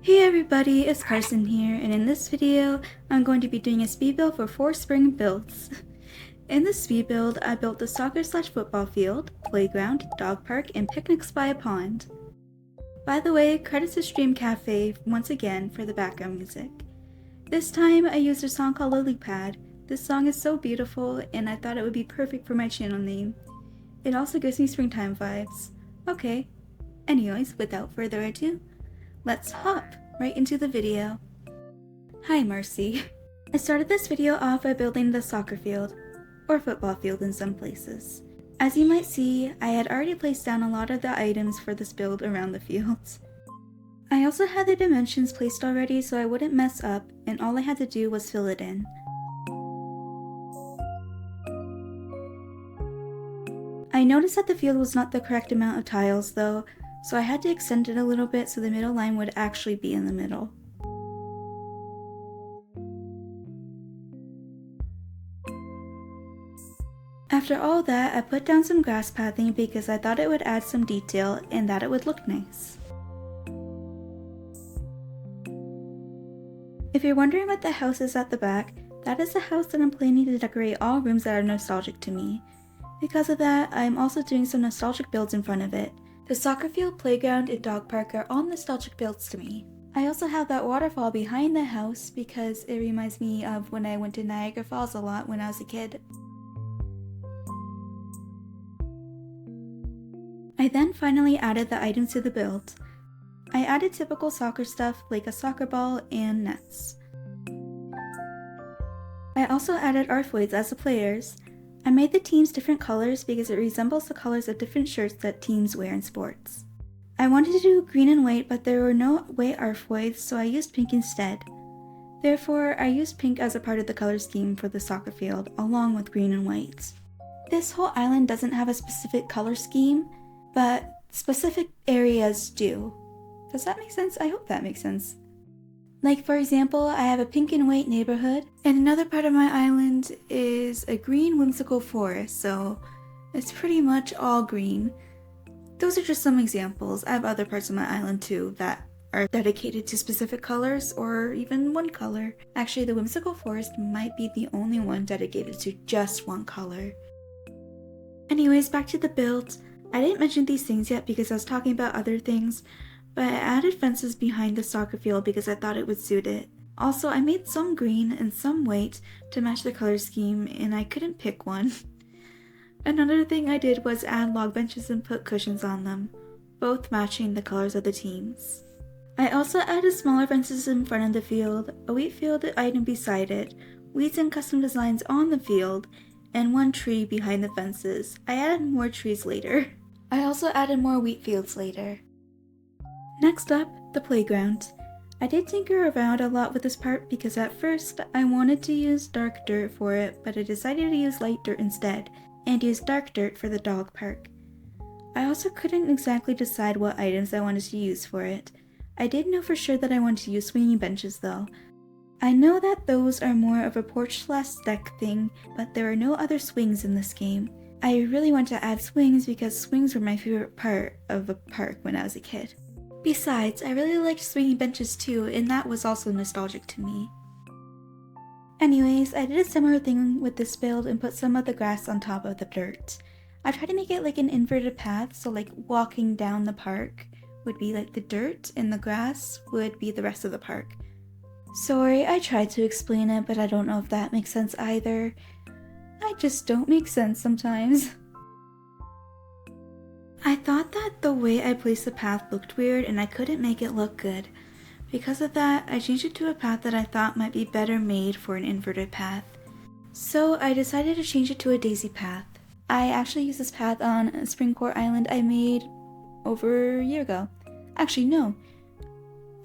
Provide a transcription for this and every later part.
Hey everybody, it's Carson here, and in this video, I'm going to be doing a speed build for 4 spring builds. In this speed build, I built the soccer/football field, playground, dog park, and picnics by a pond. By the way, credits to Stream Cafe once again for the background music. This time, I used a song called Lily Pad. This song is so beautiful, and I thought it would be perfect for my channel name. It also gives me springtime vibes. Okay, anyways, without further ado, let's hop right into the video. Hi Mercy. I started this video off by building the soccer field, or football field in some places. As you might see, I had already placed down a lot of the items for this build around the fields. I also had the dimensions placed already so I wouldn't mess up, and all I had to do was fill it in. I noticed that the field was not the correct amount of tiles though, so I had to extend it a little bit so the middle line would actually be in the middle. After all that, I put down some grass pathing because I thought it would add some detail and that it would look nice. If you're wondering what the house is at the back, that is the house that I'm planning to decorate all rooms that are nostalgic to me. Because of that, I am also doing some nostalgic builds in front of it. The soccer field, playground, and dog park are all nostalgic builds to me. I also have that waterfall behind the house because it reminds me of when I went to Niagara Falls a lot when I was a kid. I then finally added the items to the build. I added typical soccer stuff like a soccer ball and nets. I also added arthroids as the players. I made the teams different colors because it resembles the colors of different shirts that teams wear in sports. I wanted to do green and white, but there were no white arthroids, so I used pink instead. Therefore, I used pink as a part of the color scheme for the soccer field, along with green and white. This whole island doesn't have a specific color scheme, but specific areas do. Does that make sense? I hope that makes sense. Like for example, I have a pink and white neighborhood, and another part of my island is a green whimsical forest, so it's pretty much all green. Those are just some examples. I have other parts of my island too that are dedicated to specific colors or even one color. Actually, the whimsical forest might be the only one dedicated to just one color. Anyways, back to the build. I didn't mention these things yet because I was talking about other things, but I added fences behind the soccer field because I thought it would suit it. Also, I made some green and some white to match the color scheme, and I couldn't pick one. Another thing I did was add log benches and put cushions on them, both matching the colors of the teams. I also added smaller fences in front of the field, a wheat field item beside it, weeds and custom designs on the field, and one tree behind the fences. I added more trees later. I also added more wheat fields later. Next up, the playground. I did tinker around a lot with this part because at first I wanted to use dark dirt for it, but I decided to use light dirt instead, and use dark dirt for the dog park. I also couldn't exactly decide what items I wanted to use for it. I did know for sure that I wanted to use swinging benches though. I know that those are more of a porch/deck thing, but there are no other swings in this game. I really want to add swings because swings were my favorite part of a park when I was a kid. Besides, I really liked swinging benches too, and that was also nostalgic to me. Anyways, I did a similar thing with this build and put some of the grass on top of the dirt. I tried to make it like an inverted path, so like walking down the park would be like the dirt and the grass would be the rest of the park. Sorry, I tried to explain it, but I don't know if that makes sense either. I just don't make sense sometimes. I thought that the way I placed the path looked weird and I couldn't make it look good. Because of that, I changed it to a path that I thought might be better made for an inverted path. So I decided to change it to a daisy path. I actually used this path on a Springport Island I made over a year ago. Actually, no.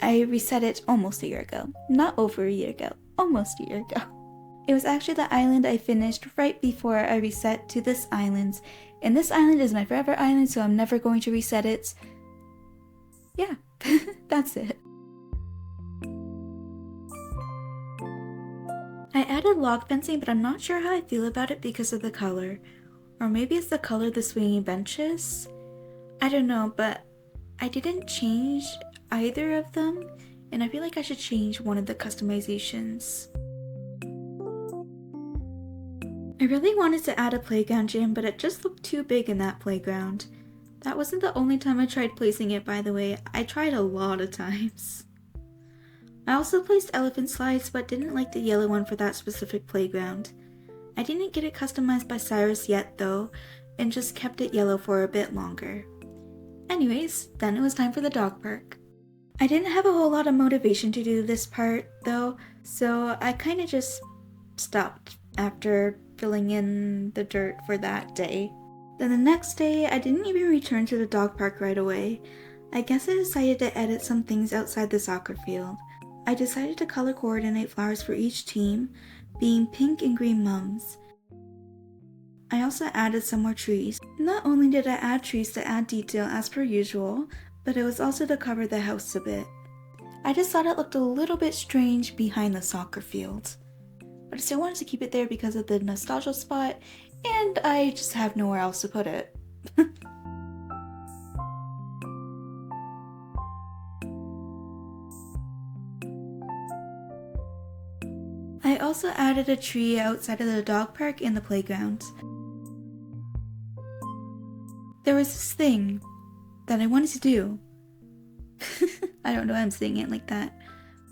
I reset it almost a year ago. Not over a year ago. Almost a year ago. It was actually the island I finished right before I reset to this island. And this island is my forever island, so I'm never going to reset it. Yeah, that's it. I added log fencing, but I'm not sure how I feel about it because of the color. Or maybe it's the color of the swinging benches? I don't know, but I didn't change either of them, and I feel like I should change one of the customizations. I really wanted to add a playground gym, but it just looked too big in that playground. That wasn't the only time I tried placing it, by the way. I tried a lot of times. I also placed elephant slides, but didn't like the yellow one for that specific playground. I didn't get it customized by Cyrus yet though, and just kept it yellow for a bit longer. Anyways, then it was time for the dog park. I didn't have a whole lot of motivation to do this part though, so I kinda just stopped after filling in the dirt for that day. Then the next day, I didn't even return to the dog park right away. I guess I decided to edit some things outside the soccer field. I decided to color coordinate flowers for each team, being pink and green mums. I also added some more trees. Not only did I add trees to add detail as per usual, but it was also to cover the house a bit. I just thought it looked a little bit strange behind the soccer field. But I still wanted to keep it there because of the nostalgia spot, and I just have nowhere else to put it. I also added a tree outside of the dog park and the playground. There was this thing that I wanted to do. I don't know why I'm saying it like that.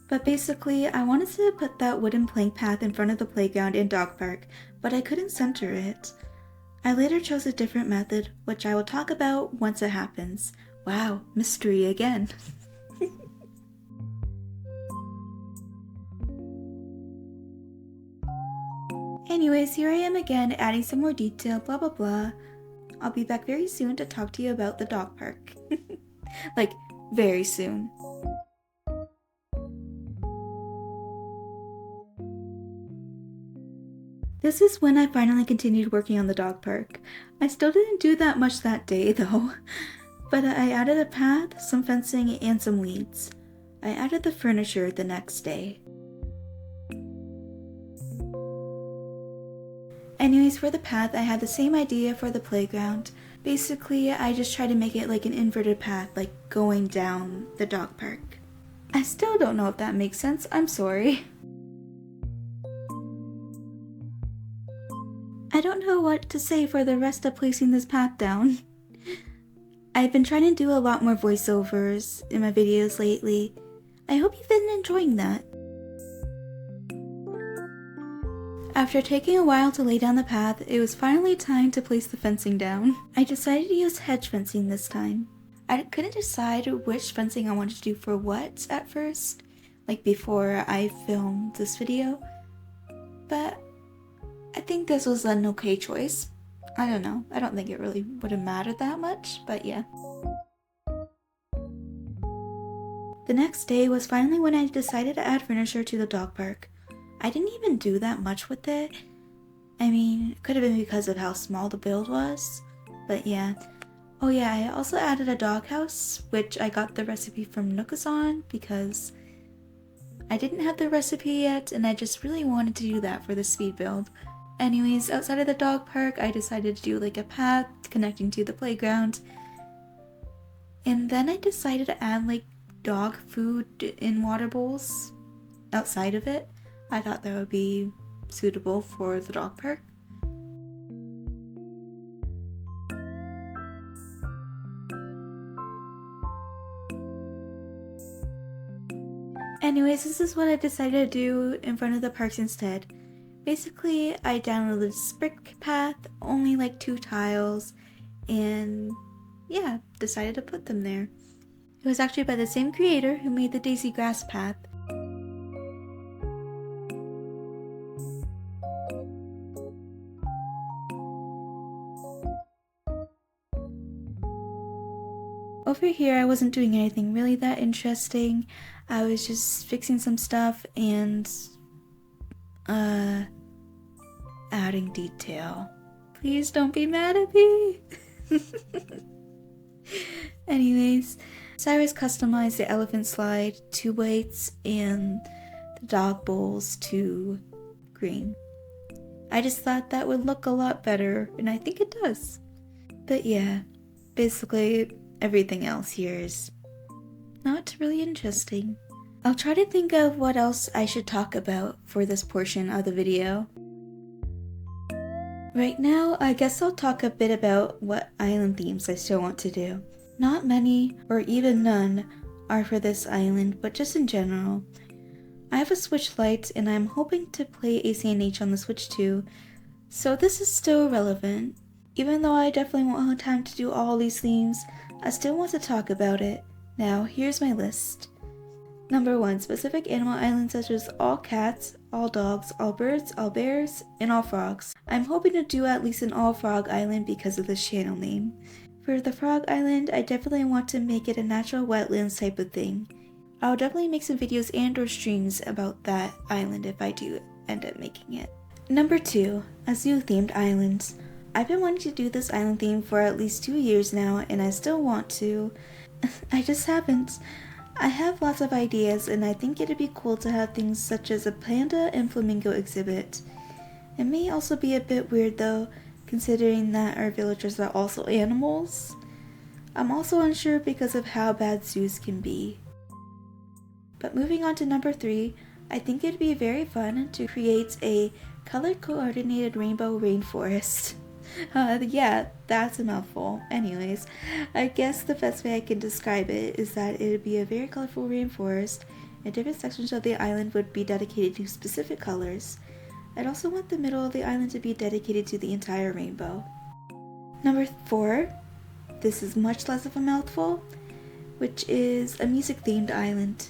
But basically, I wanted to put that wooden plank path in front of the playground and dog park, but I couldn't center it. I later chose a different method, which I will talk about once it happens. Wow, mystery again. Anyways, here I am again, adding some more detail, blah blah blah. I'll be back very soon to talk to you about the dog park. Like, very soon. This is when I finally continued working on the dog park. I still didn't do that much that day though, but I added a path, some fencing, and some weeds. I added the furniture the next day. Anyways, for the path, I had the same idea for the playground. Basically, I just tried to make it like an inverted path, like going down the dog park. I still don't know if that makes sense, I'm sorry. I don't know what to say for the rest of placing this path down. I've been trying to do a lot more voiceovers in my videos lately. I hope you've been enjoying that. After taking a while to lay down the path, it was finally time to place the fencing down. I decided to use hedge fencing this time. I couldn't decide which fencing I wanted to do for what at first, like before I filmed this video, but I think this was an okay choice. I don't know, I don't think it really would have mattered that much, but yeah. The next day was finally when I decided to add furniture to the dog park. I didn't even do that much with it. I mean, it could have been because of how small the build was, but yeah. Oh yeah, I also added a doghouse, which I got the recipe from Nookazon because I didn't have the recipe yet and I just really wanted to do that for the speed build. Anyways, outside of the dog park, I decided to do like a path connecting to the playground. And then I decided to add like dog food in water bowls outside of it. I thought that would be suitable for the dog park. Anyways, this is what I decided to do in front of the parks instead. Basically, I downloaded this brick path, only like 2 tiles, and yeah, decided to put them there. It was actually by the same creator who made the daisy grass path. Over here, I wasn't doing anything really that interesting. I was just fixing some stuff and adding detail. Please don't be mad at me. Anyways, Cyrus customized the elephant slide to weights and the dog bowls to green. I just thought that would look a lot better, and I think it does. But yeah, basically everything else here is not really interesting. I'll try to think of what else I should talk about for this portion of the video. Right now, I guess I'll talk a bit about what island themes I still want to do. Not many, or even none, are for this island, but just in general. I have a Switch Lite and I'm hoping to play ACNH on the Switch too, so this is still relevant. Even though I definitely won't have time to do all these themes, I still want to talk about it. Now, here's my list. Number 1, specific animal islands such as all cats, all dogs, all birds, all bears, and all frogs. I'm hoping to do at least an all frog island because of this channel name. For the frog island, I definitely want to make it a natural wetlands type of thing. I'll definitely make some videos and or streams about that island if I do end up making it. Number 2, a zoo themed island. I've been wanting to do this island theme for at least 2 years now and I still want to. I just haven't. I have lots of ideas and I think it'd be cool to have things such as a panda and flamingo exhibit. It may also be a bit weird though, considering that our villagers are also animals. I'm also unsure because of how bad zoos can be. But moving on to number 3, I think it'd be very fun to create a color coordinated rainbow rainforest. Yeah, that's a mouthful. Anyways, I guess the best way I can describe it is that it would be a very colorful rainforest, and different sections of the island would be dedicated to specific colors. I'd also want the middle of the island to be dedicated to the entire rainbow. Number 4, this is much less of a mouthful, which is a music themed island.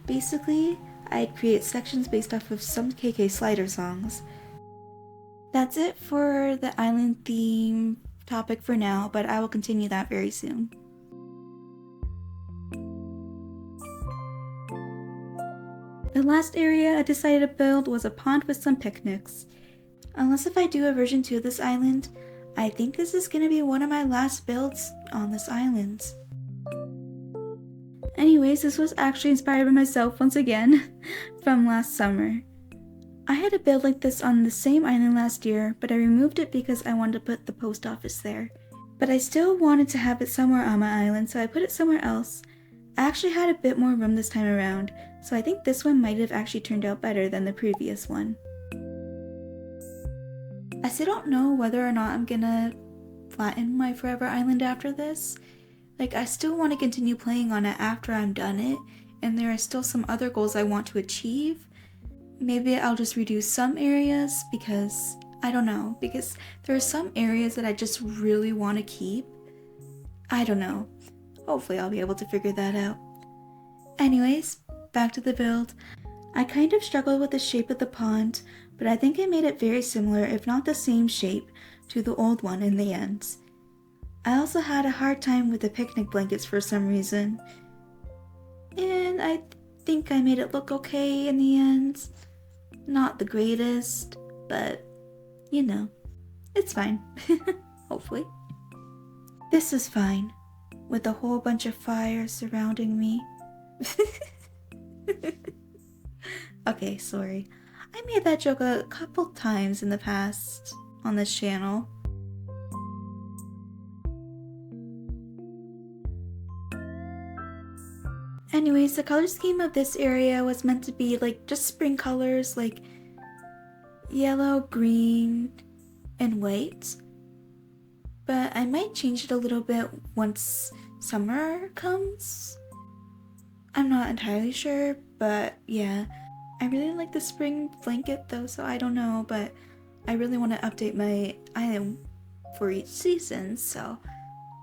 Basically, I'd create sections based off of some KK Slider songs. That's it for the island theme topic for now, but I will continue that very soon. The last area I decided to build was a pond with some picnics. Unless if I do a version 2 of this island, I think this is going to be one of my last builds on this island. Anyways, this was actually inspired by myself once again from last summer. I had a build like this on the same island last year, but I removed it because I wanted to put the post office there. But I still wanted to have it somewhere on my island, so I put it somewhere else. I actually had a bit more room this time around, so I think this one might have actually turned out better than the previous one. I still don't know whether or not I'm gonna flatten my forever island after this. Like, I still want to continue playing on it after I'm done it, and there are still some other goals I want to achieve. Maybe I'll just reduce some areas because, I don't know, because there are some areas that I just really want to keep. I don't know. Hopefully I'll be able to figure that out. Anyways, back to the build. I kind of struggled with the shape of the pond, but I think I made it very similar, if not the same shape, to the old one in the end. I also had a hard time with the picnic blankets for some reason. And I think I made it look okay in the end. Not the greatest, but you know, it's fine. Hopefully. This was fine, with a whole bunch of fire surrounding me. Okay, sorry. I made that joke a couple times in the past on this channel. Anyways, the color scheme of this area was meant to be like just spring colors, like yellow, green, and white. But I might change it a little bit once summer comes. I'm not entirely sure, but yeah. I really like the spring blanket though, so I don't know, but I really want to update my island for each season, so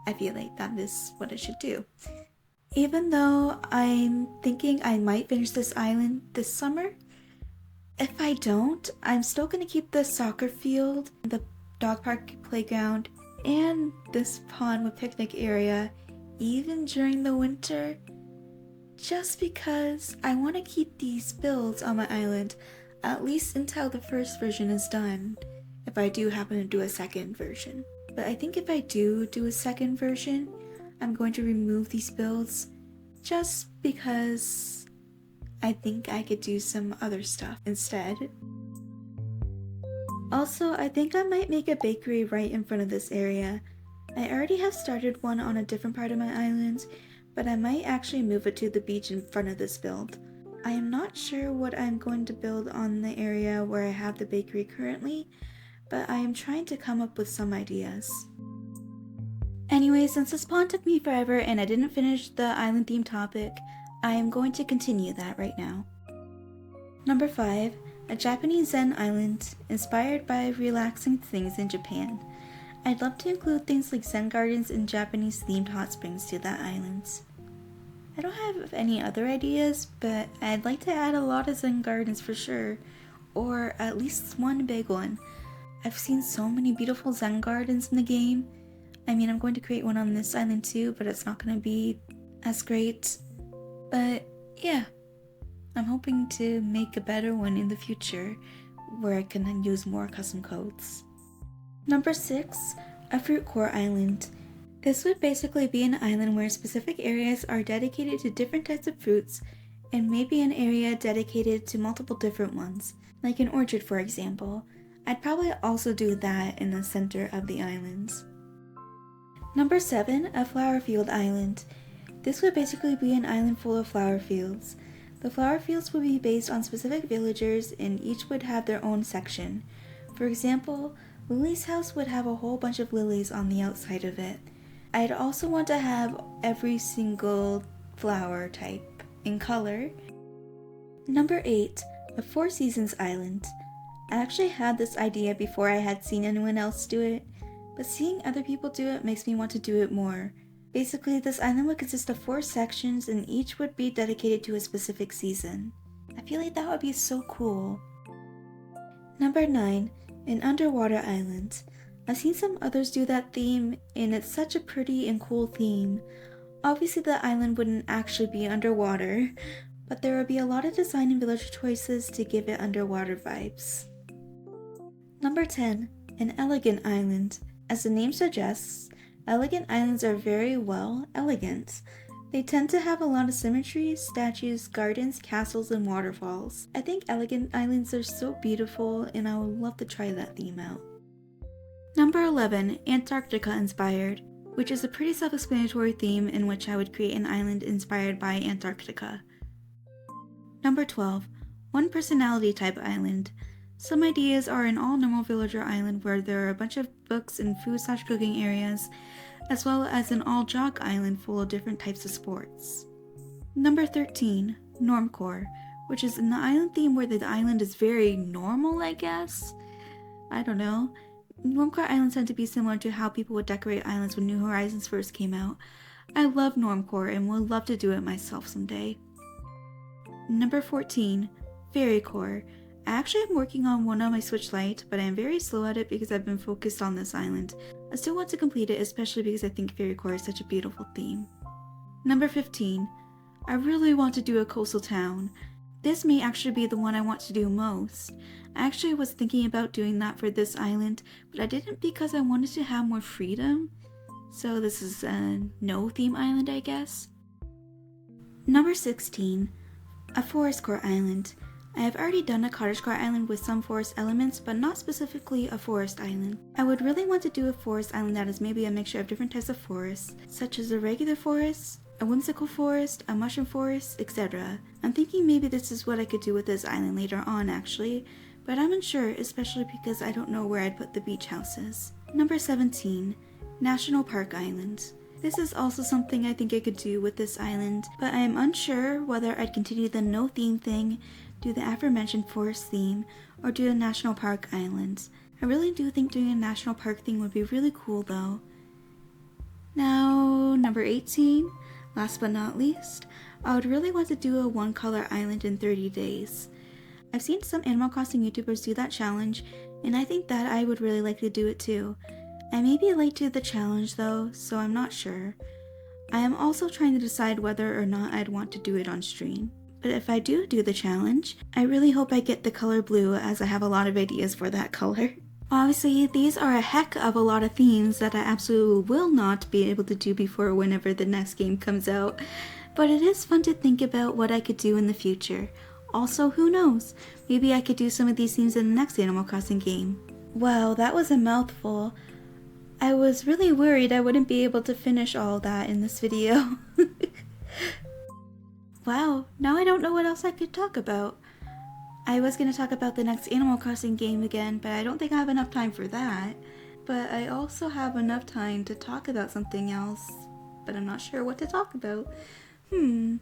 I feel like that is what I should do. Even though I'm thinking I might finish this island this summer, if I don't, I'm still going to keep the soccer field, the dog park playground, and this pond with picnic area even during the winter, just because I want to keep these builds on my island at least until the first version is done, if I do happen to do a second version. But I think if I do a second version, I'm going to remove these builds just because I think I could do some other stuff instead. Also, I think I might make a bakery right in front of this area. I already have started one on a different part of my island, but I might actually move it to the beach in front of this build. I am not sure what I'm going to build on the area where I have the bakery currently, but I am trying to come up with some ideas. Anyway, since this pond took me forever and I didn't finish the island theme topic, I am going to continue that right now. Number 5. A Japanese Zen island inspired by relaxing things in Japan. I'd love to include things like Zen gardens and Japanese themed hot springs to that island. I don't have any other ideas, but I'd like to add a lot of Zen gardens for sure, or at least one big one. I've seen so many beautiful Zen gardens in the game. I mean, I'm going to create one on this island too, but it's not going to be as great. But yeah, I'm hoping to make a better one in the future where I can use more custom codes. Number 6, a fruit core island. This would basically be an island where specific areas are dedicated to different types of fruits and maybe an area dedicated to multiple different ones, like an orchard for example. I'd probably also do that in the center of the islands. Number 7, a flower field island. This would basically be an island full of flower fields. The flower fields would be based on specific villagers and each would have their own section. For example, Lily's house would have a whole bunch of lilies on the outside of it. I'd also want to have every single flower type in color. Number 8, a Four Seasons island. I actually had this idea before I had seen anyone else do it, but seeing other people do it makes me want to do it more. Basically, this island would consist of 4 sections and each would be dedicated to a specific season. I feel like that would be so cool. Number 9, an underwater island. I've seen some others do that theme and it's such a pretty and cool theme. Obviously the island wouldn't actually be underwater, but there would be a lot of design and villager choices to give it underwater vibes. Number 10, an elegant island. As the name suggests, elegant islands are very elegant. They tend to have a lot of symmetry, statues, gardens, castles, and waterfalls. I think elegant islands are so beautiful and I would love to try that theme out. Number 11, Antarctica inspired, which is a pretty self-explanatory theme in which I would create an island inspired by Antarctica. Number 12, one personality type island. Some ideas are an all-normal villager island where there are a bunch of books and food/cooking areas, as well as an all-jock island full of different types of sports. Number 13, Normcore, which is an island theme where the island is very normal, I guess? I don't know. Normcore islands tend to be similar to how people would decorate islands when New Horizons first came out. I love Normcore and would love to do it myself someday. Number 14, Fairycore. I actually am working on one on my Switch Lite, but I am very slow at it because I've been focused on this island. I still want to complete it, especially because I think Fairycore is such a beautiful theme. Number 15, I really want to do a coastal town. This may actually be the one I want to do most. I actually was thinking about doing that for this island, but I didn't because I wanted to have more freedom. So this is a no theme island, I guess. Number 16, a forest core island. I have already done a cottagecore island with some forest elements, but not specifically a forest island. I would really want to do a forest island that is maybe a mixture of different types of forests, such as a regular forest, a whimsical forest, a mushroom forest, etc. I'm thinking maybe this is what I could do with this island later on actually, but I'm unsure, especially because I don't know where I'd put the beach houses. Number 17, National Park Island. This is also something I think I could do with this island, but I am unsure whether I'd continue the no theme thing, do the aforementioned forest theme, or do a national park island. I really do think doing a national park thing would be really cool though. Now, number 18, last but not least, I would really want to do a one color island in 30 days. I've seen some Animal Crossing YouTubers do that challenge, and I think that I would really like to do it too. I may be late to the challenge though, so I'm not sure. I am also trying to decide whether or not I'd want to do it on stream. But if I do the challenge, I really hope I get the color blue as I have a lot of ideas for that color. Obviously, these are a heck of a lot of themes that I absolutely will not be able to do before whenever the next game comes out. But it is fun to think about what I could do in the future. Also, who knows? Maybe I could do some of these themes in the next Animal Crossing game. Wow, that was a mouthful. I was really worried I wouldn't be able to finish all that in this video. Wow, now I don't know what else I could talk about. I was going to talk about the next Animal Crossing game again, but I don't think I have enough time for that. But I also have enough time to talk about something else, but I'm not sure what to talk about. I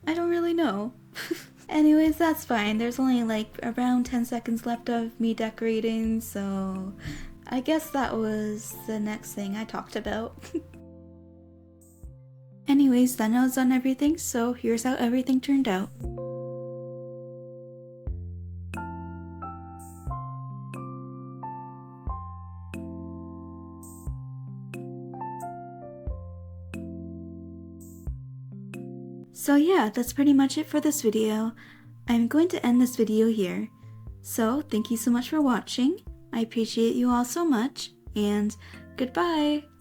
don't really know. Anyways, that's fine. There's only like around 10 seconds left of me decorating, so I guess that was the next thing I talked about. Anyways, that was on everything, so here's how everything turned out. So yeah, that's pretty much it for this video. I'm going to end this video here. So thank you so much for watching. I appreciate you all so much, and goodbye!